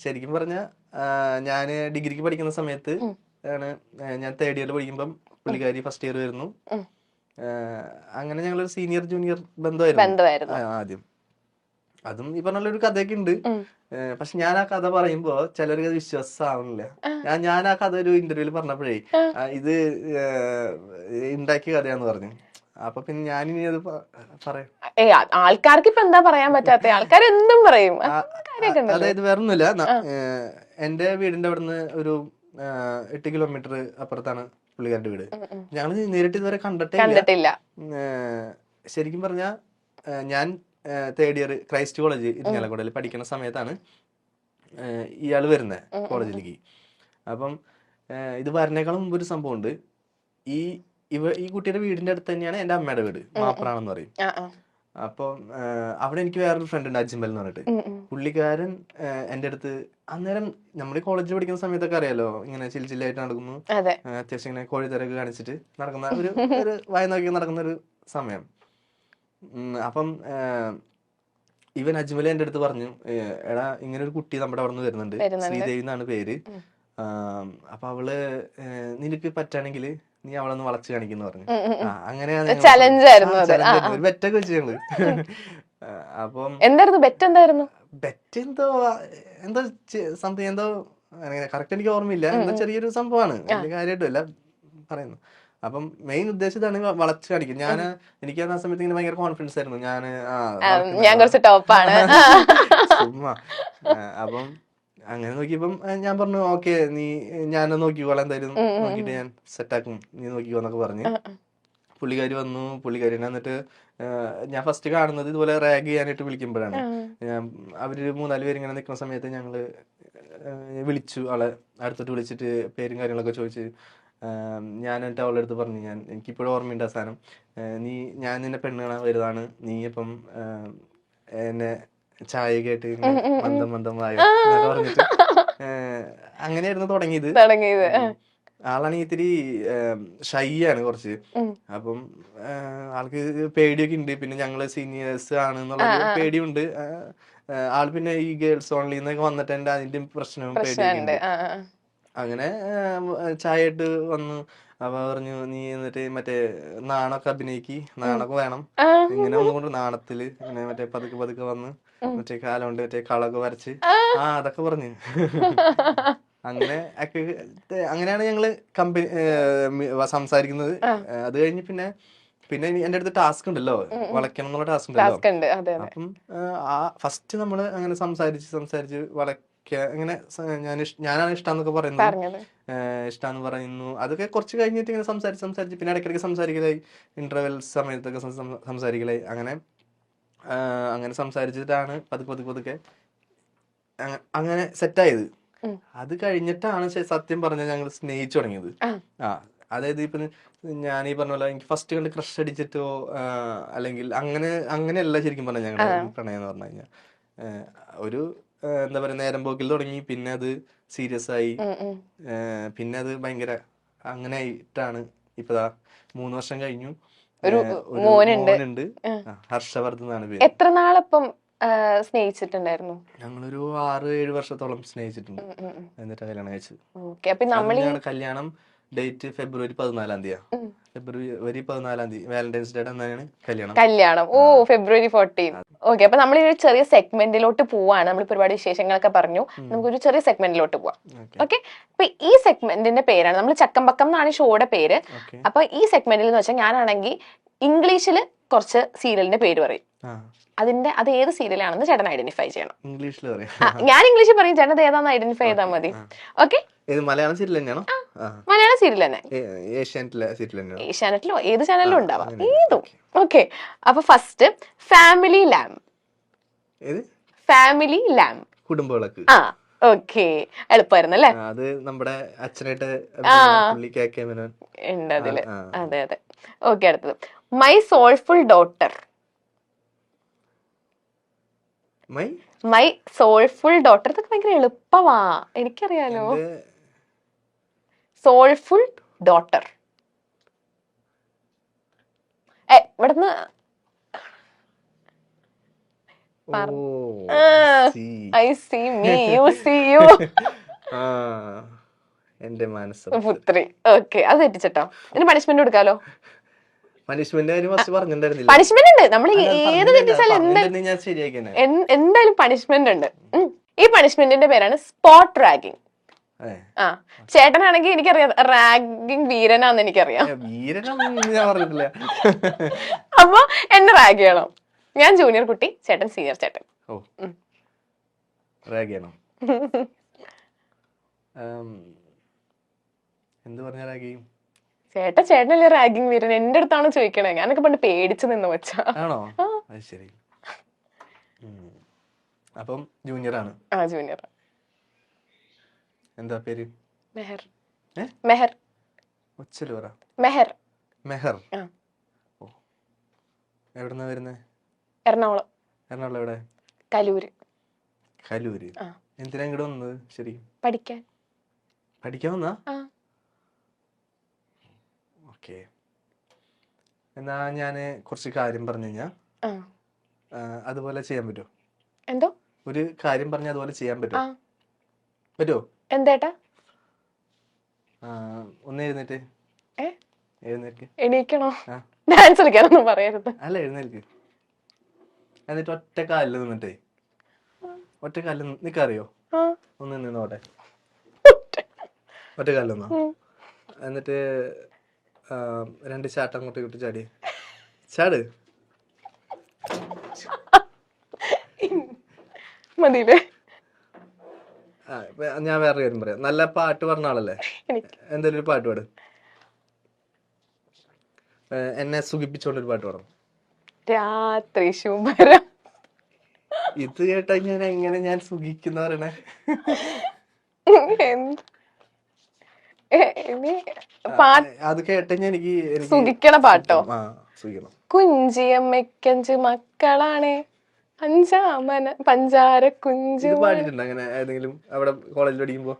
ശരിക്കും പറഞ്ഞ ഞാന് ഡിഗ്രിക്ക് പഠിക്കുന്ന സമയത്ത് ആണ് ഞാൻ തേർഡ് ഇയർ പഠിക്കുമ്പം പുള്ളിക്കാരി ഫസ്റ്റ് ഇയർ വരുന്നു. അങ്ങനെ ഞങ്ങളൊരു സീനിയർ ജൂനിയർ ബന്ധമായിരുന്നു ആദ്യം. അതും ഈ പറഞ്ഞ ഒരു കഥയൊക്കെ ഉണ്ട്. പക്ഷെ ഞാൻ ആ കഥ പറയുമ്പോ ചിലർക്ക് അത് വിശ്വാസമാവുന്നില്ല. ഞാൻ ആ കഥ ഒരു ഇന്റർവ്യൂല് പറഞ്ഞപ്പോഴേ ഇത് ഉണ്ടാക്കിയ കഥയാന്ന് പറഞ്ഞു. അപ്പൊ പിന്നെ ഞാനിനി അത് പറയാം. ആൾക്കാർക്ക് ഇപ്പൊ എന്താ പറയാൻ പറ്റാത്ത ആൾക്കാർ എന്തും പറയും. അതായത് വേറൊന്നുമില്ല, എന്റെ വീടിന്റെ അവിടുന്ന് ഒരു 8 കിലോമീറ്റർ അപ്പുറത്താണ് പുള്ളിക്കാരുടെ വീട്. ഞങ്ങൾ നേരിട്ട് ഇതുവരെ കണ്ടിട്ടില്ല. ശരിക്കും പറഞ്ഞ ഞാൻ തേർഡ് ഇയർ ക്രൈസ്റ്റ് കോളേജ് ഇരിങ്ങാലക്കുടയിൽ പഠിക്കുന്ന സമയത്താണ് ഇയാള് വരുന്നത് കോളേജിലേക്ക്. അപ്പം ഇത് വരണേക്കാളും മുമ്പ് ഒരു സംഭവം ഉണ്ട്. ഈ കുട്ടിയുടെ വീടിന്റെ അടുത്ത് തന്നെയാണ് എന്റെ അമ്മയുടെ വീട്, മാപ്രാണെന്ന് പറയും. അപ്പം അവിടെ എനിക്ക് വേറൊരു ഫ്രണ്ട് ഉണ്ട്, അജ്മൽ എന്ന് പറഞ്ഞിട്ട്. പുള്ളിക്കാരൻ എന്റെ അടുത്ത് അന്നേരം നമ്മൾ കോളേജിൽ പഠിക്കുന്ന സമയത്തൊക്കെ അറിയാലോ, ഇങ്ങനെ ചില്ലായിട്ട് നടക്കുന്നു, അത്യാവശ്യം ഇങ്ങനെ കോഴിത്തരൊക്കെ കാണിച്ചിട്ട് നടക്കുന്ന ഒരു വായ നോക്കി നടക്കുന്ന ഒരു സമയം. അപ്പം ഇവൻ അജ്മൽ എന്റെ അടുത്ത് പറഞ്ഞു, എടാ ഇങ്ങനെ ഒരു കുട്ടി നമ്മുടെ അവിടെ നിന്ന് വരുന്നുണ്ട്, ശ്രീദേവി എന്നാണ് പേര്. അപ്പൊ അവള് നിനക്ക് പറ്റാണെങ്കിൽ നീ അവളൊന്ന് വളച്ച് കാണിക്കുന്നു പറഞ്ഞു. അങ്ങനെയാണ് ഒരു ബെറ്റൊക്കെ വെച്ച് ഞങ്ങള്. അപ്പം ബെറ്റ് എന്തോ സംതിങ് എന്തോ കറക്റ്റ് എനിക്ക് ഓർമ്മയില്ല, എന്തോ ചെറിയൊരു സംഭവമാണ്, വലിയ കാര്യമായിട്ടല്ല പറയുന്നു. അപ്പം മെയിൻ ഉദ്ദേശം ഇതാണ്, വളച്ച് കാണിക്കും. എനിക്ക് ആ സമയത്ത് ഇങ്ങനെ ഭയങ്കര കോൺഫിഡൻസ് ആയിരുന്നു, ഞാൻ കുറച്ച് ടോപ്പാണ് ചുമ്മാ. അപ്പം അങ്ങനെ നോക്കിയപ്പം ഞാൻ പറഞ്ഞു ഓക്കെ ഞാൻ നോക്കിക്കോളാം, എന്തായാലും നോക്കിയിട്ട് ഞാൻ സെറ്റാക്കും, നീ നോക്കിക്കോ എന്നൊക്കെ പറഞ്ഞ് പുള്ളിക്കാരി വന്നു. പുള്ളിക്കാരിനെ എന്നിട്ട് ഞാൻ ഫസ്റ്റ് കാണുന്നത് ഇതുപോലെ റാഗ് ചെയ്യാനായിട്ട് വിളിക്കുമ്പോഴാണ്. അവര് 3-4 പേര് ഇങ്ങനെ നിൽക്കുന്ന സമയത്ത് ഞങ്ങള് വിളിച്ചു, ആളെ അടുത്തോട്ട് വിളിച്ചിട്ട് പേരും കാര്യങ്ങളൊക്കെ ചോദിച്ച് ഞാൻ എന്നിട്ട് അവളുടെ അടുത്ത് പറഞ്ഞു, എനിക്കിപ്പോഴും ഓർമ്മയുണ്ട് ആ സാധനം, ഞാൻ നിന്നെ പെണ്ണ് കാണാൻ വരുന്നതാണ്, നീ ഇപ്പം എന്നെ ചായയൊക്കെ ആയിട്ട് മന്ദം വായോ എന്നൊക്കെ പറഞ്ഞിട്ട് അങ്ങനെയായിരുന്നു തുടങ്ങിയത്. ആളാണെങ്കിൽ ഇത്തിരി ഷൈ ആണ് കുറച്ച്. അപ്പം ആൾക്ക് പേടിയൊക്കെ ഉണ്ട്. പിന്നെ ഞങ്ങള് സീനിയേഴ്സ് ആണെന്നുള്ള പേടിയുണ്ട് ആൾ. പിന്നെ ഈ ഗേൾസ് ഓൺലി എന്നൊക്കെ വന്നിട്ട് അതിന്റെ പ്രശ്നവും പേടിയൊക്കെ ഉണ്ട്. അങ്ങനെ ചായ ഇട്ട് വന്നു. അപ്പൊ പറഞ്ഞു, നീ എന്നിട്ട് മറ്റേ നാണൊക്കെ അഭിനയിക്ക്, നാണൊക്കെ വേണം, ഇങ്ങനെ ഒന്നുകൊണ്ട് നാണത്തില് ഇങ്ങനെ മറ്റേ പതുക്കെ വന്ന് മറ്റേ കാലം കൊണ്ട് മറ്റേ കളൊക്കെ വരച്ച് അതൊക്കെ പറഞ്ഞു. അങ്ങനെയാണ് ഞങ്ങള് സംസാരിക്കുന്നത്. അത് കഴിഞ്ഞ് പിന്നെ എന്റെ അടുത്ത് ടാസ്ക് ഉണ്ടല്ലോ, വളയ്ക്കണം എന്നുള്ള ടാസ്ക് ഉണ്ടല്ലോ. അപ്പം ഫസ്റ്റ് നമ്മള് അങ്ങനെ സംസാരിച്ച് ഇങ്ങനെ ഞാനാണ് ഇഷ്ടാന്നൊക്കെ പറയുന്നത്, ഇഷ്ടാന്ന് പറയുന്നു. അതൊക്കെ കുറച്ച് കഴിഞ്ഞിട്ട് ഇങ്ങനെ സംസാരിച്ച് പിന്നെ ഇടയ്ക്കിടയ്ക്ക് സംസാരിക്കലായി, ഇന്റർവെൽ സമയത്തൊക്കെ സംസാരിക്കലായി. അങ്ങനെ സംസാരിച്ചിട്ടാണ് പതുക്കെ അങ്ങനെ സെറ്റായത്. അത് കഴിഞ്ഞിട്ടാണ് സത്യം പറഞ്ഞാൽ ഞങ്ങൾ സ്നേഹിച്ചു തുടങ്ങിയത്. അതായത് ഇപ്പൊ ഞാൻ ഈ പറഞ്ഞ പോലെ എനിക്ക് ഫസ്റ്റ് കണ്ട് ക്രഷ് അടിച്ചിട്ടോ അല്ലെങ്കിൽ അങ്ങനെയല്ല ശരിക്കും പറഞ്ഞാൽ ഞങ്ങളുടെ പ്രണയം എന്ന് പറഞ്ഞു കഴിഞ്ഞാൽ ഒരു എന്താ പറയാ നേരം പോക്കിൽ തുടങ്ങി, പിന്നെ അത് സീരിയസ് ആയി, പിന്നെ അത് ഭയങ്കര അങ്ങനെ ആയിട്ടാണ് ഇപ്പതാ 3 വർഷം കഴിഞ്ഞു. ഒരു മോനുണ്ട്, ഹർഷവർദ്ധൻ എന്നാണ് പേര്. എത്ര നാളപ്പം സ്നേഹിച്ചിട്ടുണ്ടായിരുന്നു? ഞങ്ങളൊരു 6-7 വർഷത്തോളം സ്നേഹിച്ചിട്ടുണ്ട്. എന്നിട്ട് കല്യാണം കഴിച്ചു. കല്യാണം ഡേറ്റ് ഫെബ്രുവരി 14-ാം തീയതി. ഫെബ്രുവരി 14-ാം തീയതി വാലന്റൈൻസ് ഡേ എന്നാണ് കല്യാണം. ഓ, ഫെബ്രുവരി 14. ഓക്കെ, അപ്പൊ നമ്മൾ ഒരു ചെറിയ സെഗ്മെന്റിലോട്ട് പോവാണ്. നമ്മളിപ്പോ ഒരുപാട് വിശേഷങ്ങളൊക്കെ പറഞ്ഞു, നമുക്കൊരു ചെറിയ സെഗ്മെന്റിലോട്ട് പോവാം. ഓക്കെ, അപ്പൊ ഈ സെഗ്മെന്റിന്റെ പേരാണ്, നമ്മൾ ചക്കമ്പക്കം എന്നാണ് ഷോയുടെ പേര്. അപ്പൊ ഈ സെഗ്മെന്റിൽ എന്ന് വെച്ചാൽ ഞാനാണെങ്കിൽ ഇംഗ്ലീഷില് കുറച്ച് സീരിയലിന്റെ പേര് പറയും. അത് ഏത് സീരിയലാണെന്ന് ചേട്ടൻ ഐഡന്റിഫൈ ചെയ്യണം. ഞാൻ ഇംഗ്ലീഷിൽ പറയും, ചേട്ടൻ അത് ഏതാണെന്ന് ഐഡന്റിഫൈ ചെയ്താൽ മതി. ഓക്കെ, മലയാളം സീരിയൽ തന്നെയാണോ? മലയാളം സീരിയൽ തന്നെ, ഏഷ്യാനെറ്റിലോ ഏത് ചാനലിലും ഉണ്ടാവാം, ഏതും. ഓക്കെ, അപ്പൊ ഫസ്റ്റ് ഫാമിലി ലാം കുടുംബവിളക്ക്. ഓക്കെ, എളുപ്പമായിരുന്നു അല്ലേ? അത് നമ്മുടെ അച്ഛനായിട്ട് ഉണ്ട് അതില്. അതെ. ഓക്കെ, അടുത്തത് my soulful daughter. My soulful daughter, ഇതൊക്കെ ഭയങ്കര എളുപ്പമാ, എനിക്കറിയാലോ. Soulful daughter. ഇവിടുന്ന് I see me you see you എന്റെ മനസ്സ് പുത്രി. ഓക്കെ, അത് തെറ്റിച്ചട്ടോ. ഇനി പണിഷ്മെന്റ് കൊടുക്കാലോ. പണിഷ്മെന്റ് ഫസ്റ്റ് പറഞ്ഞിട്ടുണ്ടായിരുന്നില്ല. പണിഷ്മെന്റ് ഉണ്ട്. നമ്മൾ ഏത് തെറ്റിച്ചാലും ഞാൻ ശരിയാക്കിയാണ്. എന്തായാലും പണിഷ്മെന്റ് ഉണ്ട്. ഈ പണിഷ്മെന്റിന്റെ പേരാണ് സ്പോട്ട് റാഗിങ്. ആ, ചേട്ടനാണെങ്കിൽ എനിക്കറിയാം റാഗിങ് വീരനാന്ന് എനിക്കറിയാം. അപ്പൊ എന്നെ റാഗ് ചെയ്യണം. ഞാൻ ജൂനിയർ കുട്ടി, ചേട്ടൻ സീനിയർ ചേട്ടൻ. എന്ത് പറഞ്ഞ റാഗിങ്? ചേട്ടനല്ലേ റാഗിങ് വീരൻ. എന്റെ അടുത്താണ് ചോദിക്കണേ. ഞാനൊക്കെ പണ്ട് പേടിച്ചു നിന്ന് വെച്ചാ. ആണോ? ശരി. അപ്പം ജൂനിയർ ആണ്. ആ, ജൂനിയർ. എന്താ പേര്? മെഹർ. മെഹർ. ഒച്ചല് പറ. മെഹർ. മെഹർ. എവിടുന്നാ വരുന്നേ? എറണാകുളം. എറണാകുളം എവിടെ? കലൂര്. കലൂര്. എന്തിനാ ഇങ്ങോട്ട് വന്നത്? ശരി, പഠിക്കാൻ. പഠിക്കാൻ വന്നാ? ഓക്കെ. എന്നാ ഞാന് കുറച്ച് കാര്യം പറഞ്ഞു കഴിഞ്ഞാ അതുപോലെ ചെയ്യാൻ പറ്റുമോ? എന്തോ ഒരു കാര്യം പറഞ്ഞ അതുപോലെ ചെയ്യാൻ പറ്റുമോ? പറ്റുമോ? എന്തേട്ടാ? ഒന്ന് എഴുന്നേറ്റ്. എഴുന്നേൽക്ക്. എണീക്കണോ? ഡാൻസ് കളിക്കാനൊന്നും പറയരുത്. അല്ല, എഴുന്നേൽക്ക്. എന്നിട്ട് ഒറ്റ കാലിൽ നിന്നിട്ടേ, ഒറ്റ കാലിൽ നിനക്കറിയോ? ഒന്ന് നിന്നോട്ടെ. ഒറ്റ കാലിൽ നിന്നോ. എന്നിട്ട് 2 ചാട്ടം അങ്ങോട്ട് ഇങ്ങോട്ട് ചാടി. ചാട്. മതിയില്ലേ? ഞാൻ വേറെ കാര്യം പറയാം. നല്ല പാട്ട് പറഞ്ഞ ആളല്ലേ? എന്തെങ്കിലും ഒരു പാട്ട് പാട്. എന്നെ സുഖിപ്പിച്ചോണ്ടൊരു പാട്ട് പാടും. രാത്രി ശുഭരം. ഇത് കേട്ടാ ഞാൻ എങ്ങനെ ഞാൻ സുഖിക്കുന്ന പറയണേ? അത് കേട്ട എനിക്ക് സുഖിക്കണ പാട്ടോ? സുഖിക്കണം. കുഞ്ചിയമ്മയ്ക്കഞ്ച് മക്കളാണ്, അഞ്ചാമന പഞ്ചാര കുഞ്ചു. പാടിയിട്ടുണ്ടോ അങ്ങനെ ഏതെങ്കിലും അവിടെ കോളേജിൽ പഠിക്കുമ്പോ?